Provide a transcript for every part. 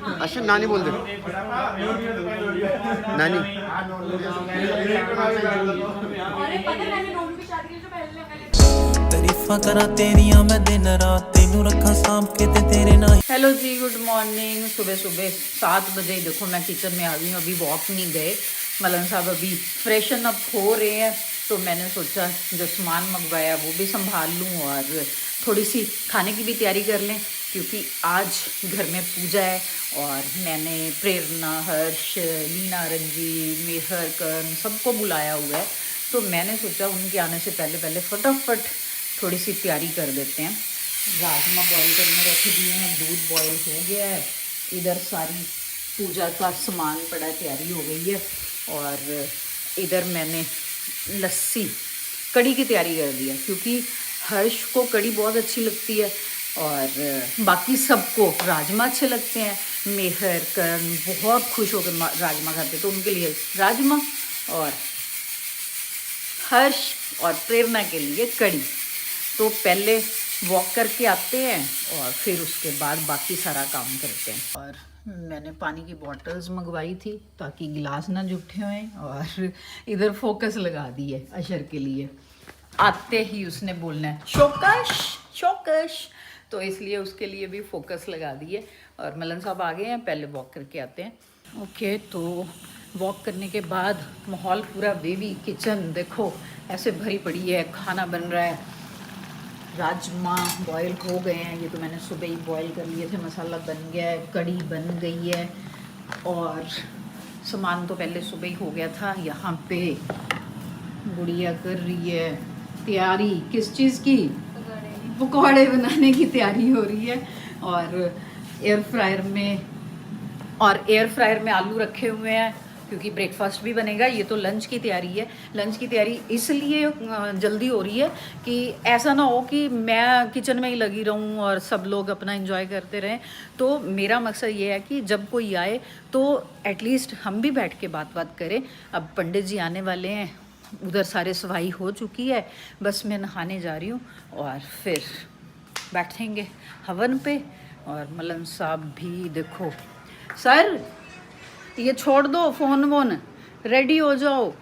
अच्छा नानी बोल दे नानी। तारीफां करा तेरियां मैं दिन रात तेनू रखा सांभ के ते तेरे नाल। हेलो जी, गुड मॉर्निंग। सुबह सुबह 7 बजे देखो मैं किचन में आ गई हूँ। अभी वॉक नहीं गए, मलन साहब अभी फ्रेशन अप हो रहे हैं, तो मैंने सोचा जो सामान मंगवाया वो भी संभाल लूँ और थोड़ी सी खाने की भी तैयारी कर लें, क्योंकि आज घर में पूजा है। और मैंने प्रेरणा, हर्ष, लीना, रंजी, मेहर, कर्ण सबको बुलाया हुआ है, तो मैंने सोचा उनके आने से पहले पहले फटाफट थोड़ी सी तैयारी कर देते हैं। राजमा बॉईल करने रख दिए हैं, दूध बॉईल हो गया है, इधर सारी पूजा का सामान पड़ा है, तैयारी हो गई है। और इधर मैंने लस्सी कड़ी की तैयारी कर दी है, क्योंकि हर्ष को कड़ी बहुत अच्छी लगती है और बाकी सबको राजमा अच्छे लगते हैं। मेहर, कर्ण बहुत खुश होकर राजमा खाते, तो उनके लिए राजमा और हर्ष और प्रेरणा के लिए कड़ी। तो पहले वॉक करके आते हैं और फिर उसके बाद बाकी सारा काम करते हैं। और मैंने पानी की बॉटल्स मंगवाई थी ताकि गिलास ना जूठे हों, और इधर फोकस लगा दी है अशर के लिए। आते ही उसने बोलना है शोकश शोकश, तो इसलिए उसके लिए भी फोकस लगा दी है। और मलन साहब आ गए हैं, पहले वॉक करके आते हैं। ओके, तो वॉक करने के बाद माहौल पूरा वेवी, किचन देखो ऐसे भरी पड़ी है, खाना बन रहा है, राजमा बॉयल हो गए हैं, ये तो मैंने सुबह ही बॉयल कर लिए थे, मसाला बन गया है, कड़ी बन गई है, और सामान तो पहले सुबह ही हो गया था। यहाँ पे गुड़िया कर रही है तैयारी, किस चीज़ की? पकौड़े बनाने की तैयारी हो रही है। और एयर फ्रायर में आलू रखे हुए हैं, क्योंकि ब्रेकफास्ट भी बनेगा। ये तो लंच की तैयारी है। लंच की तैयारी इसलिए जल्दी हो रही है कि ऐसा ना हो कि मैं किचन में ही लगी रहूं और सब लोग अपना एंजॉय करते रहें। तो मेरा मकसद ये है कि जब कोई आए तो एटलीस्ट हम भी बैठ के बात करें। अब पंडित जी आने वाले हैं, उधर सारे सफाई हो चुकी है, बस मैं नहाने जा रही हूँ और फिर बैठेंगे हवन पे। और मलन साहब भी देखो, सर ये छोड़ दो फोन वोन, रेडी हो जाओ,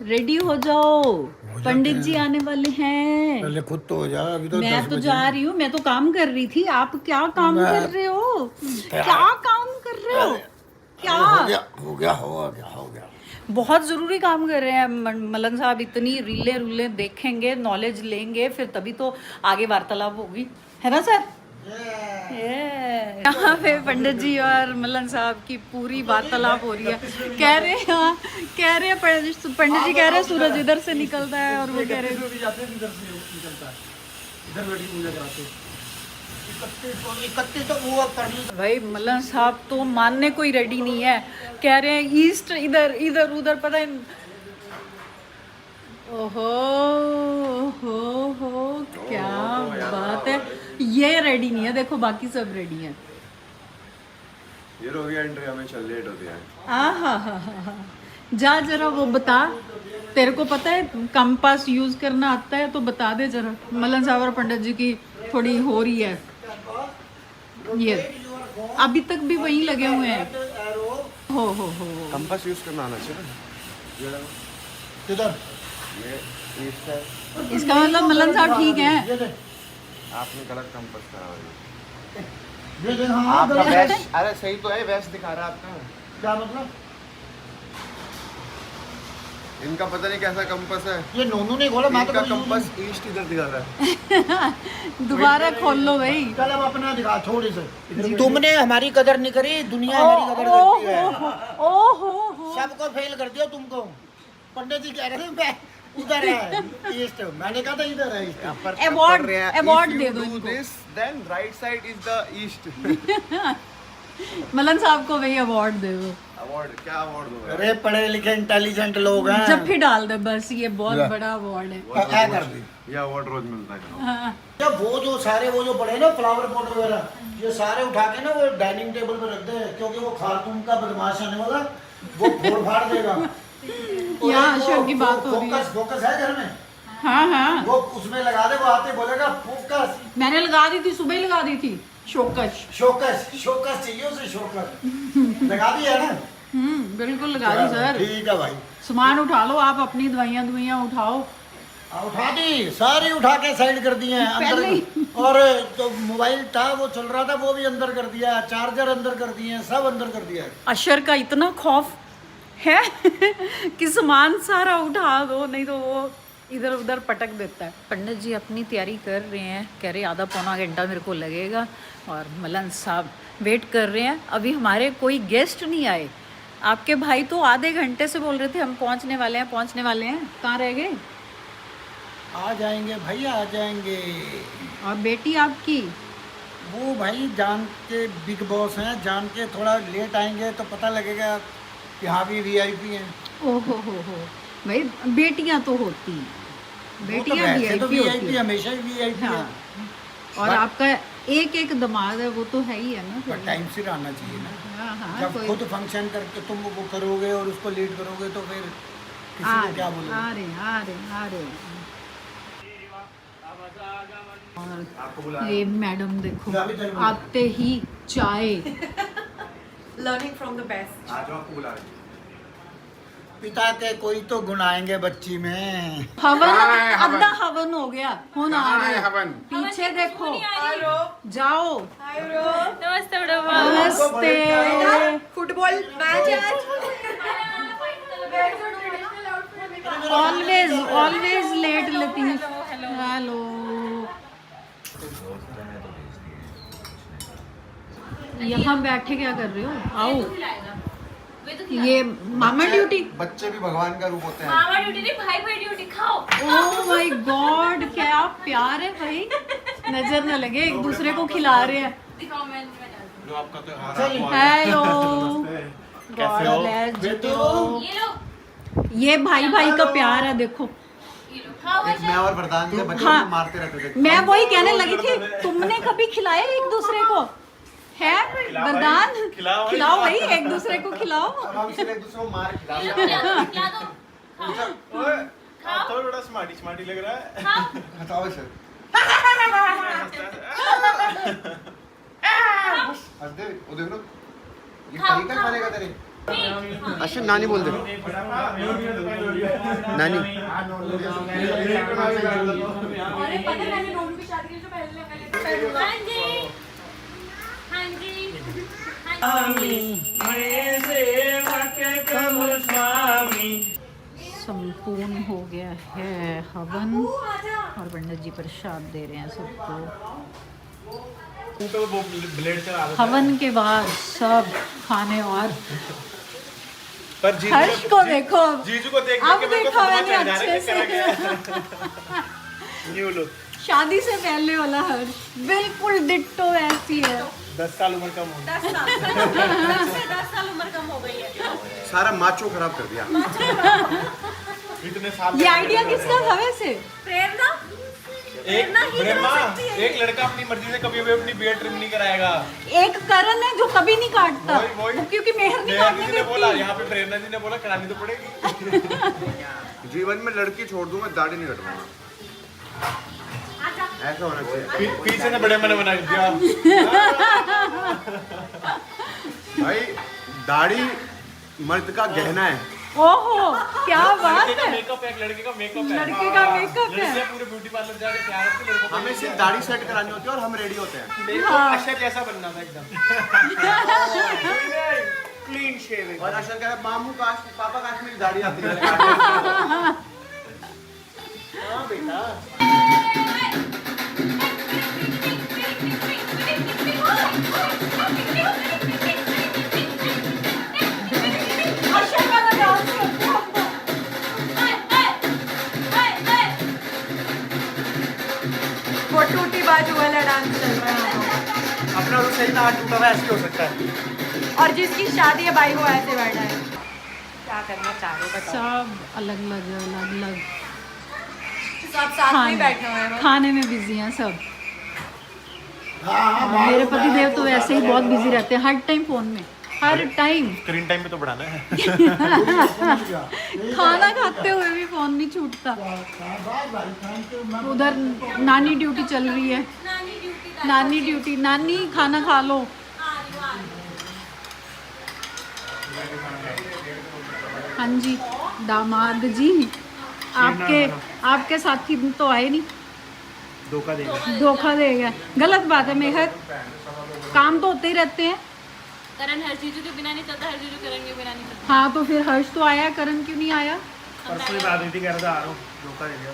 रेडी हो जाओ, पंडित जी आने वाले हैं। पहले खुद तो हो जा, अभी तो मैं तो जा रही हूँ, मैं तो काम कर रही थी। आप क्या काम कर रहे हो? क्या काम कर रहे हो? क्या हो गया। बहुत ज़रूरी काम कर रहे हैं मलन साहब। इतनी रीलें देखेंगे, नॉलेज लेंगे, फिर तभी तो आगे वार्तालाप होगी, है ना सर? यहाँ पे पंडित जी और मलन साहब की पूरी वार्तालाप हो रही है। कह रहे हैं पंडित जी कह रहे हैं सूरज इधर से निकलता है, और वो कह रहे हैं भाई मलन साहब तो मानने को ही रेडी नहीं है। कह रहे हैं ईस्ट, इधर उधर, पता है। ओहो क्या बात है। ये रेडी नहीं है, देखो बाकी सब रेडी हैं। ये हो गया एंट्री, हमें चल लेट होती है। हा जा जरा वो बता, तेरे को पता है कंपास यूज करना आता है तो बता दे जरा। मलन साहब और पंडित जी की थोड़ी हो रही है, ये अभी तक भी वहीं लगे हुए हैं। हो कंपास यूज करना आना चाहिए। किधर? ये ईस्ट है, इसका मतलब मलन साहब ठीक है। आपने गलत कंपास करा है। ये देख, हाँ, आपका गलत है। वेस्ट, अरे सही तो है, वेस्ट दिखा रहा है आपका। क्या मतलब? इनका पता नहीं कैसा कंपास है। ये नोनू ने खोला, मैं तो इनका कभी कंपास ईस्ट इधर दिखा रहा है। दोबारा खोल लो भाई। चल अब अपना दिखा, थोड़ी से। तुमने हमारी कदर नहीं करी, दुनिया हमारी कदर करती है। ओहो सबको फेल कर दिया तुमको। पंडित जी कह रहे थे मैं उधर है ईस्ट, मैंने कहा था इधर है ईस्ट। अवार्ड दे दो इनको। This then right side is the east. Malan साहब को वही अवार्ड दे दो। अवार्ड क्या अवार्ड दूंगा? अरे पढ़े लिखे इंटेलिजेंट लोग हैं। जब भी डाल दे बस, ये बहुत बड़ा अवार्ड है। क्या कर दी? ये अवार्ड रोज मिलता है। हाँ। जब वो जो पड़े ना फ्लावर पॉट वगैरह, ये सारे उठा के ना वो डाइनिंग टेबल पे रख दे, क्योंकि वो खारतूम का बदमाश आने वाला, वो फोड़ फाड़ देगा। यहाँ अशोक की बात हो रही है। फोकस है घर में। हाँ वो उसमें लगा दे, वो आते बोलेगा फोकस। मैंने लगा दी थी, सुबह ही लगा दी थी। शोकश। शोकस चाहिए उसे, शोकस लगा दिया ना? बिल्कुल लगा दी सर। ठीक है भाई, सामान उठा लो आप, अपनी दवाइयाँ उठाओ। उठा दी, सारी उठा के साइड कर दिए हैं पहले अंदर। और जो मोबाइल था वो चल रहा था वो भी अंदर कर दिया, चार्जर अंदर कर दिए हैं, सब अंदर कर दिया है। अशर का इतना खौफ है कि सामान सारा उठा दो, नहीं तो वो इधर उधर पटक देता है। पंडित जी अपनी तैयारी कर रहे हैं, कह रहे आधा पौना घंटा मेरे को लगेगा, और मलन साहब वेट कर रहे हैं। अभी हमारे कोई गेस्ट नहीं आए। आपके भाई तो आधे घंटे से बोल रहे थे हम पहुंचने वाले हैं, कहाँ रह गए? आ जाएंगे भैया, आ जाएंगे। और बेटी आपकी? वो भाई जान के बिग बॉस हैं, जान के थोड़ा लेट आएंगे तो पता लगेगा कि हाँ भी VIP हैं। ओहो हो भाई, बेटियां तो होती हैं, बेटियां तो VIP होती VIP हैं। हमेशा ही VIP हाँ। है। और आपका एक दामाद है, वो तो है ही है ना पर फिर। टाइम से आना चाहिए ना। हाँ, जब कोई खुद फंक्शन करके तुम वो करोगे और उसको लेट करोगे तो फिर किसी को क्या बोलोगे? आ रहे आपको बुला ये मैडम देखो, अभी तक नहीं। आते ही चाय। Learning from the best. आज आपको बुला रहे हैं। पिता के कोई तो गुण आएंगे बच्ची में। हवन, कहाँ है हवन? आधा हवन हो गया, होना आ कहाँ रहा है है। हवन? पीछे देखो, Hello. जाओ। Hi, bro. Namaste, bro. नमस्ते। Football match आज. ऑलवेज लेट लतीफ। हेलो। यहाँ बैठे क्या कर रहे हो? आओ। ये मामा ड्यूटी। बच्चे भी भगवान का रूप होते हैं। मामा ड्यूटी नहीं, भाई भाई ड्यूटी खाओ. ओह माय गॉड, क्या प्यार है भाई, नजर न लगे, एक दूसरे को खिला रहे हैं। दिखाओ, मैं डाल जो आपका तो हेलो। कैसे हो? ये लो, ये भाई भाई का प्यार है, देखो। ये लो. खाओ एक मैं और वरदान के बच्चे हाँ। को मारते रहते थे। मैं वही कहने लगी थी, तुमने कभी खिलाया एक दूसरे को? है वरदान, खिलाओ भाई, एक दूसरे को खिलाओ। अब हम सिर्फ एक दूसरे को मार खिला ये लो, खिला दो. खाओ. खाओ. थोड़ा स्मार्टी लग रहा है। खाओ. बताओ सर। हंस दे, वो देख लो। ये तरीका खाने का तेरे। अच्छा नानी बोल दे। नानी। अरे पता है, मैंने नोनू की शादी की जो पहले हाँ जी, हाँ जी, हाँ जी. संपूर्ण हो गया है हवन, और पंडित जी प्रसाद दे रहे हैं सबको। ब्लेड चला हवन के बाद सब खाने, और पर जीजू हर्ष को देखो, जीजू को देख अब के मेरे को देखा सदमा मैंने चढ़ जा रहा है अच्छे कि करा गया। New look. शादी से पहले वाला हर्ष बिल्कुल डिट्टो ऐसी है। 10 साल उम्र कम हो गई। 10 साल उम्र कम हो गई है. सारा माचो खराब कर दिया। इतने साल ये आइडिया किसका था वैसे? प्रेरणा. एक ब्रह्मा, एक लड़का अपनी मर्जी से कभी भी अपनी बियर्ड ट्रिम नहीं कराएगा। एक करण है जो कभी नहीं काटता, वही। वो क्योंकि मेहर नहीं प्रेरणा काटने जी ने बोला, देती। यहाँ पे प्रेरणा जी ने बोला करानी तो पड़ेगी। जीवन में लड़की छोड़ दूंगा, दाढ़ी नहीं कटवाऊंगा। ऐसा होना चाहिए। पीछे से बड़े मैंने बना दिया। भाई दाढ़ी मर्द का गहना है। ओहो, क्या बात लड़के का है। मेकअप है, एक लड़के का मेकअप है। लड़के का मेकअप है। लड़कियां पूरे ब्यूटी पार्लर जाके तैयार होती है, लड़कों को हमें सिर्फ दाढ़ी सेट करानी होती है और हम रेडी होते हैं। मेरे को अशर जैसा बनना था एकदम। Clean shaving. और अशर कह रहा है मामू काश, पापा काश मेरी दाढ़ी आती है। हाँ बेटा। वो टूटी बाजू वाला डांस चल रहा है. अपना तो सही ना हाथ टूटा हुआ ऐसे हो सकता है। और जिसकी शादी है भाई वो ऐसे बैठा है. क्या करना चाह रहे हो बताओ. सब अलग अलग सब साथ में ही बैठे हुए हैं. खाने में बिजी हैं सब। हाँ, मेरे पति देव तो वैसे ही बहुत बिजी रहते हैं, हर टाइम फोन में। हर टाइम स्क्रीन टाइम पे तो बढ़ाना है। खाना खाते हुए भी फोन नहीं छूटता। उधर नानी ड्यूटी चल रही है, नानी ड्यूटी, नानी खाना खा लो। हाँ जी दामाद जी, आपके साथी तो आए नहीं, धोखा दे गया। गलत बात है मेहर, काम तो होते ही रहते हैं। करण हर चीजों के बिना नहीं चलता, हर चीजों करण के बिना नहीं चलता। हाँ तो फिर हर्ष तो आया, करण क्यों नहीं आया? परसों ही बात हुई थी, कह रहा था आ रहा हूँ, धोखा दे दिया।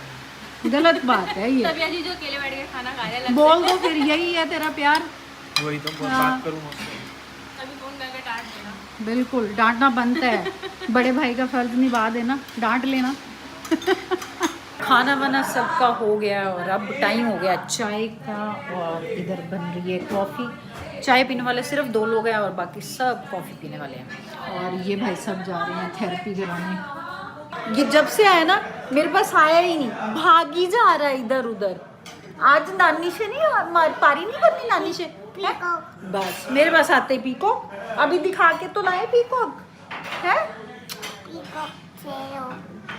गलत बात है ये। तब यार जो अकेले बैठ के खाना खा रहे हैं, बोल दो फिर, यही है तेरा प्यार। वही तो हाँ। बात करूँगा। तभी फोन करके डांट देना। बिल्कुल डांटना बनता है, बड़े भाई का फर्ज निभा देना, डांट लेना। खाना वाना सबका हो गया और अब टाइम हो गया चाय का, और इधर बन रही है कॉफ़ी। चाय पीने वाले सिर्फ 2 लोग हैं और बाकी सब कॉफ़ी पीने वाले हैं। और ये भाई सब जा रहे हैं थेरेपी कराने। ये जब से आया ना मेरे पास आया ही नहीं, भागी जा रहा है इधर उधर। आज नानी से नहीं पारी नहीं करनी, नानी से है? बस मेरे पास आते ही पीकॉक, अभी दिखा के तो लाए पीकॉक है।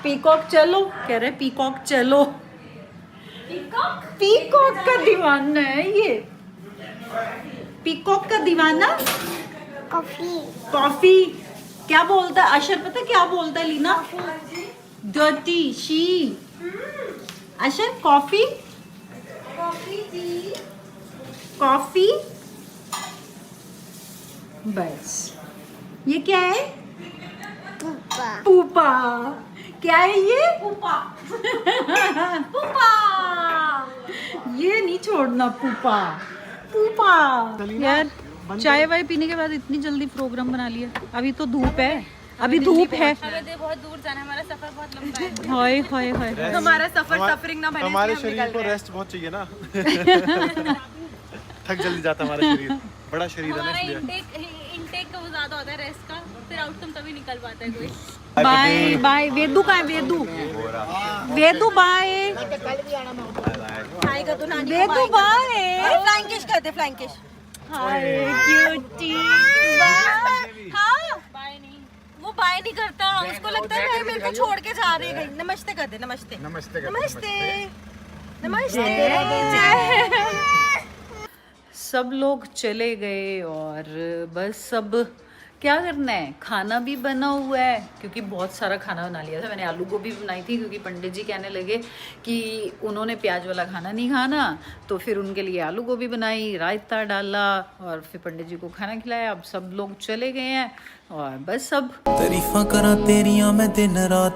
पीकॉक चलो, कह रहे पीकॉक चलो। पीकॉक का दीवाना है ये, पीकॉक का दीवाना। कॉफी क्या बोलता है अशर, पता क्या बोलता है लीना? Dirty she. अशर कॉफी, कॉफी। बस ये क्या है? पूपा। क्या है ये? पूपा। पूपा ये नहीं छोड़ना, पूपा पूपा। यार चाय वाय पीने के बाद इतनी जल्दी प्रोग्राम बना लिया। अभी तो धूप है, अभी धूप है, हमें बहुत दूर जाना है, हमारा सफर बहुत लंबा है। हाय हाय हाय। हमारा सफर सफरिंग ना बने, हमारे शरीर को रेस्ट बहुत चाहिए ना। थक जल्दी जाता हमारा शरीर, बड़ा शरीर है ना हमारा इसलिए। इनटेक का वो ज्यादा होता है रेस्ट का, फिर आउटकम तभी निकल पाता है कोई। Bye bye. वेदू का है, वेदू वेदू बाय। आएगा तो नानी वेदू बाय। फ्लाइंग किश करते, फ्लाइंग किश। हाय क्यूटी बाय। हाँ बाय नहीं, वो बाय नहीं करता, उसको लगता है मैं मेरे को छोड़ के जा रही है कहीं। नमस्ते कर दे, नमस्ते नमस्ते नमस्ते नमस्ते। सब लोग चले गए और बस अब क्या करना है, खाना भी बना हुआ है क्योंकि बहुत सारा खाना बना लिया था मैंने। आलू गोभी बनाई थी क्योंकि पंडित जी कहने लगे कि उन्होंने प्याज वाला खाना नहीं खाना, तो फिर उनके लिए आलू गोभी बनाई, रायता डाला और फिर पंडित जी को खाना खिलाया। अब सब लोग चले गए हैं और बस अब तारीफां करा तेरियां मैं दिन रात।